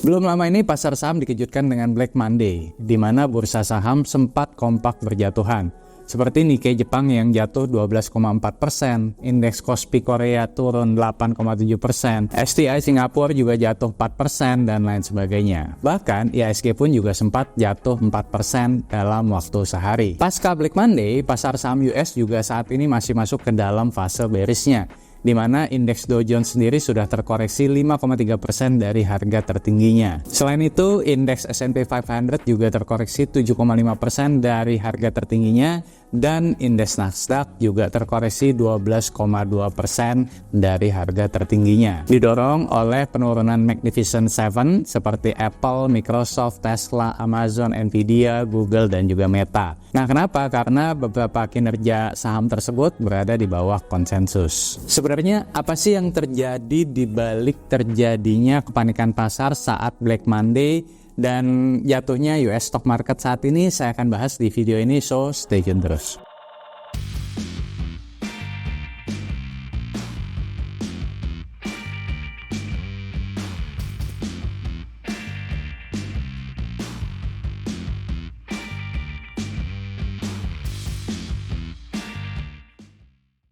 Belum lama ini pasar saham dikejutkan dengan Black Monday, di mana bursa saham sempat kompak berjatuhan. Seperti Nikkei Jepang yang jatuh 12,4%, indeks Kospi Korea turun 8,7%, STI Singapura juga jatuh 4%, dan lain sebagainya. Bahkan IHSG pun juga sempat jatuh 4% dalam waktu sehari. Pasca Black Monday, pasar saham US juga saat ini masih masuk ke dalam fase bearish-nya, di mana indeks Dow Jones sendiri sudah terkoreksi 5,3% dari harga tertingginya. Selain itu, indeks S&P 500 juga terkoreksi 7,5% dari harga tertingginya, dan indeks Nasdaq juga terkoreksi 12,2% dari harga tertingginya. Didorong oleh penurunan Magnificent Seven seperti Apple, Microsoft, Tesla, Amazon, Nvidia, Google, dan juga Meta. Nah, kenapa? Karena beberapa kinerja saham tersebut berada di bawah konsensus. Sebenarnya apa sih yang terjadi di balik terjadinya kepanikan pasar saat Black Monday dan jatuhnya US stock market saat ini? Saya akan bahas di video ini, so stay tune terus.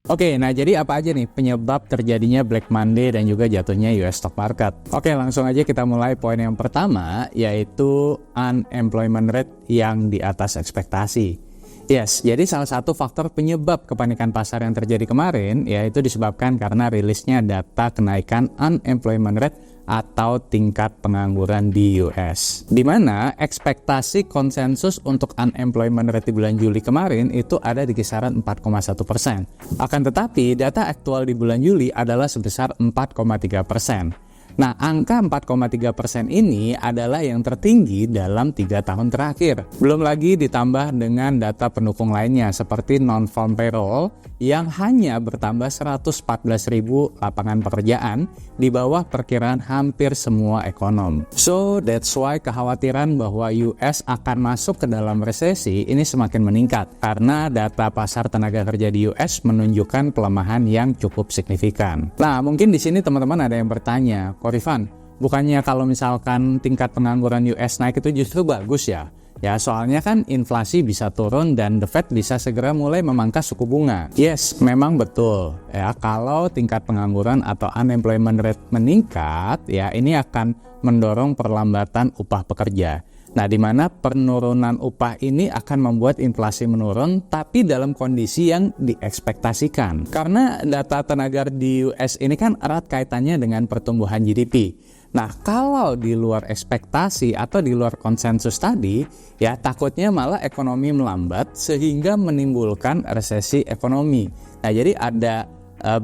Oke, nah jadi apa aja nih penyebab terjadinya Black Monday dan juga jatuhnya US stock market? Oke, langsung aja kita mulai poin yang pertama, yaitu unemployment rate yang di atas ekspektasi. Yes, jadi salah satu faktor penyebab kepanikan pasar yang terjadi kemarin yaitu disebabkan karena rilisnya data kenaikan unemployment rate atau tingkat pengangguran di US. Di mana ekspektasi konsensus untuk unemployment rate di bulan Juli kemarin itu ada di kisaran 4,1%. Akan tetapi data aktual di bulan Juli adalah sebesar 4,3%. Nah, angka 4,3% ini adalah yang tertinggi dalam 3 tahun terakhir. Belum lagi ditambah dengan data pendukung lainnya seperti non-farm payroll yang hanya bertambah 114.000 lapangan pekerjaan di bawah perkiraan hampir semua ekonom. So, that's why kekhawatiran bahwa US akan masuk ke dalam resesi ini semakin meningkat karena data pasar tenaga kerja di US menunjukkan pelemahan yang cukup signifikan. Nah, mungkin di sini teman-teman ada yang bertanya, Rifan, bukannya kalau misalkan tingkat pengangguran US naik itu justru bagus ya? Ya, soalnya kan inflasi bisa turun dan The Fed bisa segera mulai memangkas suku bunga. Yes, memang betul. Ya, kalau tingkat pengangguran atau unemployment rate meningkat, ya ini akan mendorong perlambatan upah pekerja. Nah, di mana penurunan upah ini akan membuat inflasi menurun, tapi dalam kondisi yang diekspektasikan. Karena data tenaga di US ini kan erat kaitannya dengan pertumbuhan GDP. Nah, kalau di luar ekspektasi atau di luar konsensus tadi, ya takutnya malah ekonomi melambat sehingga menimbulkan resesi ekonomi. Nah, jadi ada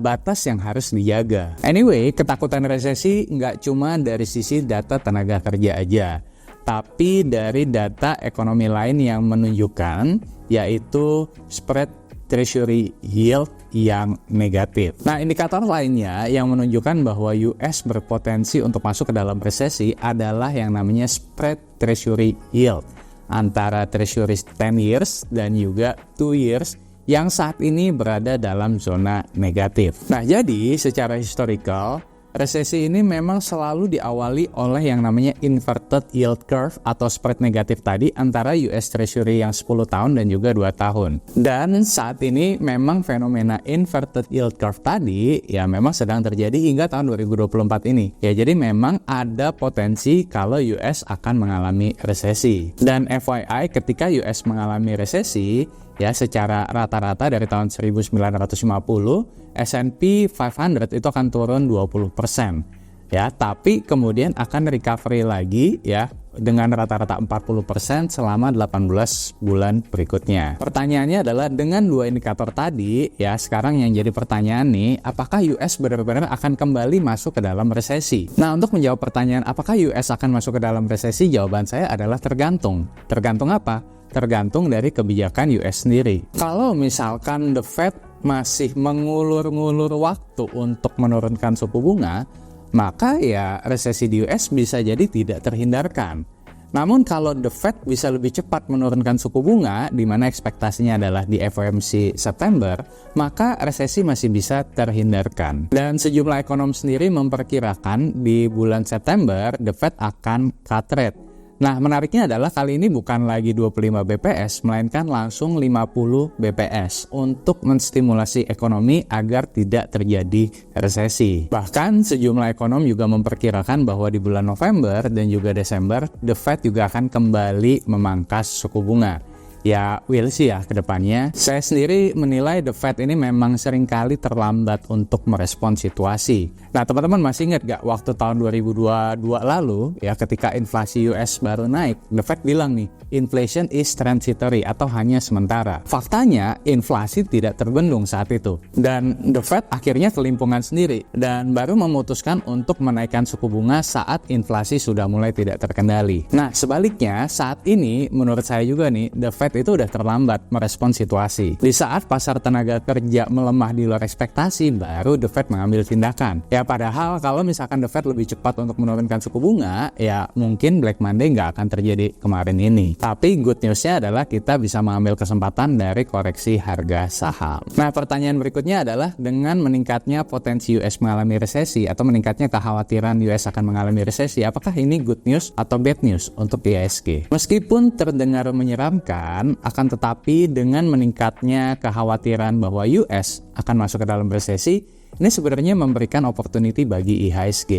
batas yang harus dijaga. Anyway, ketakutan resesi nggak cuma dari sisi data tenaga kerja aja, tapi dari data ekonomi lain yang menunjukkan yaitu spread treasury yield yang negatif. Nah, indikator lainnya yang menunjukkan bahwa US berpotensi untuk masuk ke dalam resesi adalah yang namanya spread treasury yield antara treasury 10 years dan juga 2 years yang saat ini berada dalam zona negatif. Nah, jadi secara historical resesi ini memang selalu diawali oleh yang namanya inverted yield curve atau spread negatif tadi antara US Treasury yang 10 tahun dan juga 2 tahun. Dan saat ini memang fenomena inverted yield curve tadi ya memang sedang terjadi hingga tahun 2024 ini. Ya, jadi memang ada potensi kalau US akan mengalami resesi. Dan FYI, ketika US mengalami resesi, ya secara rata-rata dari tahun 1950 S&P 500 itu akan turun 20%. Ya, tapi kemudian akan recovery lagi ya dengan rata-rata 40% selama 18 bulan berikutnya. Pertanyaannya adalah dengan dua indikator tadi ya, sekarang yang jadi pertanyaan nih, apakah US benar-benar akan kembali masuk ke dalam resesi? Nah, untuk menjawab pertanyaan apakah US akan masuk ke dalam resesi, jawaban saya adalah tergantung. Tergantung apa? Tergantung dari kebijakan US sendiri. Kalau misalkan The Fed masih mengulur-ngulur waktu untuk menurunkan suku bunga, maka ya resesi di US bisa jadi tidak terhindarkan. Namun kalau The Fed bisa lebih cepat menurunkan suku bunga, di mana ekspektasinya adalah di FOMC September, maka resesi masih bisa terhindarkan. Dan sejumlah ekonom sendiri memperkirakan di bulan September The Fed akan cut rate. Nah, menariknya adalah kali ini bukan lagi 25 BPS, melainkan langsung 50 BPS untuk menstimulasi ekonomi agar tidak terjadi resesi. Bahkan sejumlah ekonom juga memperkirakan bahwa di bulan November dan juga Desember, The Fed juga akan kembali memangkas suku bunga. Ya, we'll see ya ke depannya. Saya sendiri menilai The Fed ini memang seringkali terlambat untuk merespon situasi. Nah, teman-teman masih ingat gak waktu tahun 2022 lalu ya, ketika inflasi US baru naik, The Fed bilang nih, inflation is transitory atau hanya sementara. Faktanya, inflasi tidak terbendung saat itu. Dan The Fed akhirnya kelimpungan sendiri dan baru memutuskan untuk menaikkan suku bunga saat inflasi sudah mulai tidak terkendali. Nah, sebaliknya saat ini menurut saya juga nih, The Fed itu udah terlambat merespon situasi. Di saat pasar tenaga kerja melemah di luar ekspektasi, baru The Fed mengambil tindakan. Ya padahal kalau misalkan The Fed lebih cepat untuk menurunkan suku bunga, ya mungkin Black Monday nggak akan terjadi kemarin ini. Tapi good newsnya adalah kita bisa mengambil kesempatan dari koreksi harga saham. Nah, pertanyaan berikutnya adalah dengan meningkatnya potensi US mengalami resesi atau meningkatnya kekhawatiran US akan mengalami resesi, apakah ini good news atau bad news untuk IHSG? Meskipun terdengar menyeramkan, akan tetapi dengan meningkatnya kekhawatiran bahwa US akan masuk ke dalam resesi, ini sebenarnya memberikan opportunity bagi IHSG.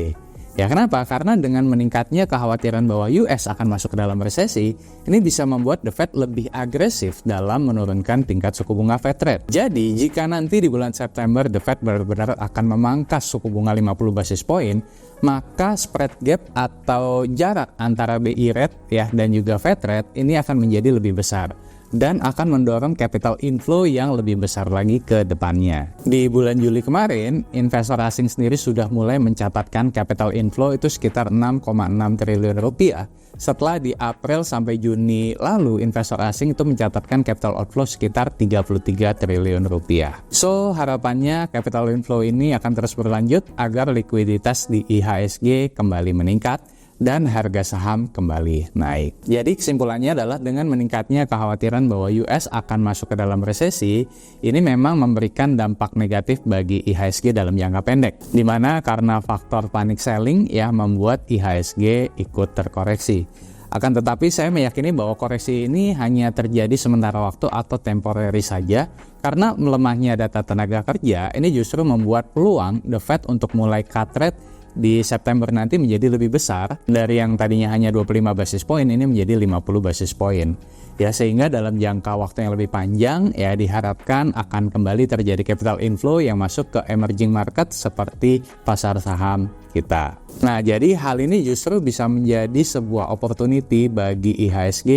Ya kenapa? Karena dengan meningkatnya kekhawatiran bahwa US akan masuk ke dalam resesi, ini bisa membuat The Fed lebih agresif dalam menurunkan tingkat suku bunga Fed rate. Jadi, jika nanti di bulan September The Fed benar-benar akan memangkas suku bunga 50 basis point, maka spread gap atau jarak antara BI rate ya dan juga Fed rate ini akan menjadi lebih besar dan akan mendorong capital inflow yang lebih besar lagi ke depannya. Di bulan Juli kemarin, investor asing sendiri sudah mulai mencatatkan capital inflow itu sekitar 6,6 triliun rupiah. Setelah di April sampai Juni lalu, investor asing itu mencatatkan capital outflow sekitar 33 triliun rupiah. So, harapannya capital inflow ini akan terus berlanjut agar likuiditas di IHSG kembali meningkat dan harga saham kembali naik. Jadi kesimpulannya adalah dengan meningkatnya kekhawatiran bahwa US akan masuk ke dalam resesi, ini memang memberikan dampak negatif bagi IHSG dalam jangka pendek. Di mana karena faktor panic selling ya membuat IHSG ikut terkoreksi. Akan tetapi saya meyakini bahwa koreksi ini hanya terjadi sementara waktu atau temporary saja, karena melemahnya data tenaga kerja ini justru membuat peluang The Fed untuk mulai cut rate di September nanti menjadi lebih besar dari yang tadinya hanya 25 basis point ini menjadi 50 basis point. Ya, sehingga dalam jangka waktu yang lebih panjang ya diharapkan akan kembali terjadi capital inflow yang masuk ke emerging market seperti pasar saham kita. Nah, jadi hal ini justru bisa menjadi sebuah opportunity bagi IHSG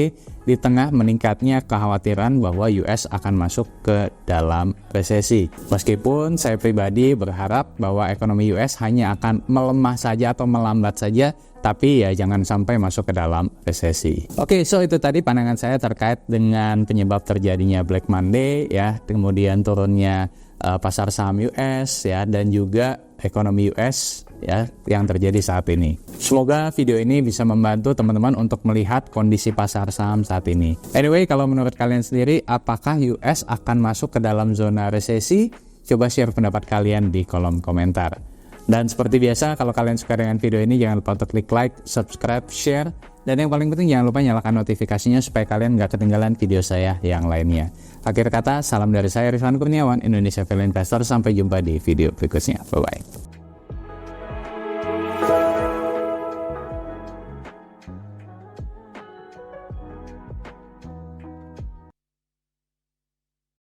di tengah meningkatnya kekhawatiran bahwa US akan masuk ke dalam resesi. Meskipun saya pribadi berharap bahwa ekonomi US hanya akan melemah saja atau melambat saja, tapi ya jangan sampai masuk ke dalam resesi. Oke, so itu tadi pandangan saya terkait dengan penyebab terjadinya Black Monday ya, kemudian turunnya pasar saham US ya, dan juga ekonomi US ya yang terjadi saat ini. Semoga video ini bisa membantu teman-teman untuk melihat kondisi pasar saham saat ini. Anyway, kalau menurut kalian sendiri, apakah US akan masuk ke dalam zona resesi? Coba share pendapat kalian di kolom komentar. Dan seperti biasa, kalau kalian suka dengan video ini, jangan lupa untuk klik like, subscribe, share, dan yang paling penting jangan lupa nyalakan notifikasinya supaya kalian nggak ketinggalan video saya yang lainnya. Akhir kata, salam dari saya Rizwan Kurniawan, Indonesia Value Investor. Sampai jumpa di video berikutnya. Bye-bye.